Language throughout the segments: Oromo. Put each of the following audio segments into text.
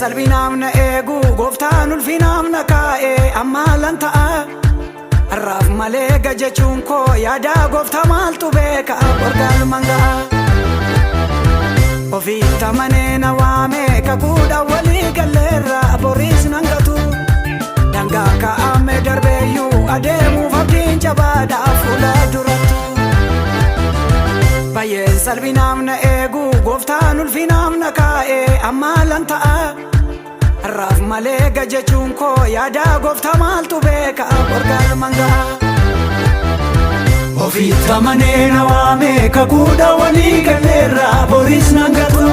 salphinaaf na eegu gooftaan ulfinaaf na kaa'e amma lan ta'a arraaf malee gajechuun koo yaada gooftaa maaltu beeka borgaal mangaa ofiitti amanee na waame kakuudha walii galleerra boriis nan gatu dangaa kaa'ame darbeeyyuu adeemuuf abdiin jabaadha fuula durattu baay'een salphinaaf na eegu gooftaan ulfinaaf na kaa'e amma lan ta'a arraaf malee gajechuun koo yaada gooftaa maaltu beeka borgaal mangaa ofiitti amanee na waame kakuudha walii galleerra boriis nan gatu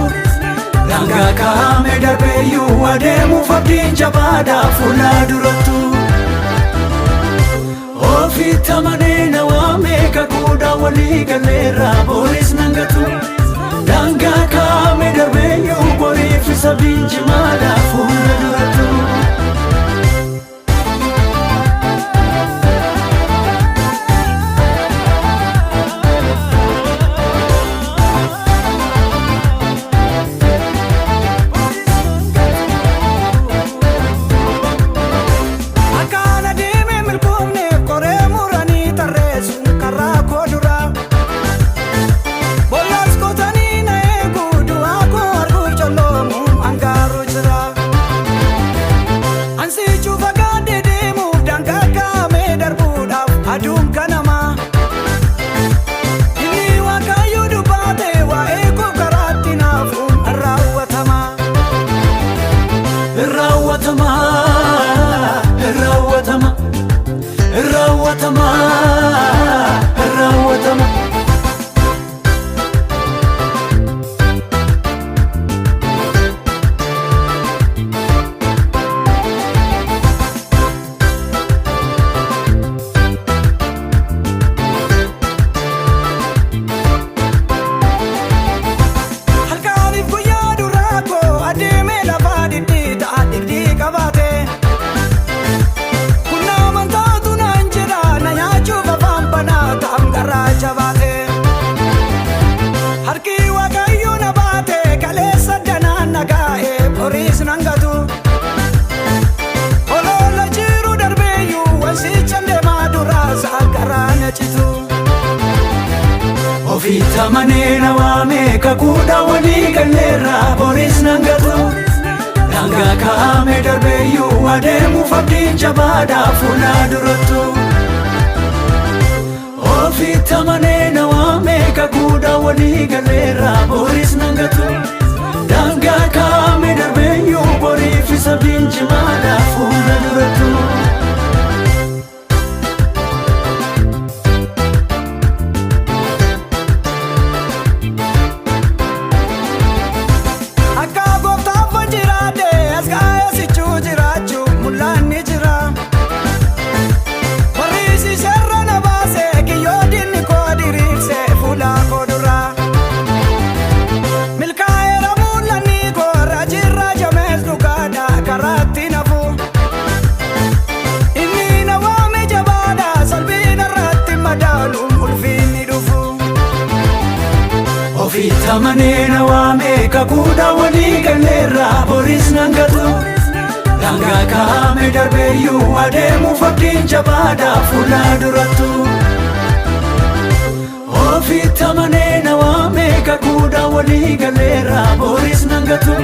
dangaa kaa'ame darbeeyyuu adeemuuf abdiin jabaadha fuula durattu ofiitti amanee na waame kakuudha walii galleerra boriis nan gatu dangaa kaa'ame darbeeyyuu boriif isa abdiin jabaadha fuula durattu aduun kanama inni waaqayyo dubbate waa'ee koo karaatti naafu raawwatama raawwatama raawwatama raawwatama raawwatama harki waaqayyo na baate kaleessa danaan nagaa'e boriis nan gatu olola jiru darbeeyyuu wansichan deemaa duraas algaraa na citu ofiitti amanee na waame kakuudha walii galleerra boriis nan gatu dangaa kaa'ame darbeeyyuu adeemuuf abdiin jabaadha fuula durattu ofiitti amanee na waame kakuudha walii galleerra boriis nan gatu dangaa kaa'ame darbeeyyuu boriif isa abdiin jabaadha fuula durattu akka gooftaaf jiraate as gaa'ee sichuu jiraachuu mul'anni jira boriis isheerra na baase kiyyoo dinni koo diriirse fuula koo dura milkaa'eera mul'anni koo raajirra jamees dhugaadha karaatti nafu inni na waame jabaadha salphina irratti madaaluun ulfinni dhufu ofiitti amanee na waame kakuudha walii galleerra boriis nan gatu dangaa kaa'ame darbeeyyuu adeemuuf abdiin jabaadha fuula durattu ofiitti amanee na waame kakuudha walii galleerra boriis nan gatu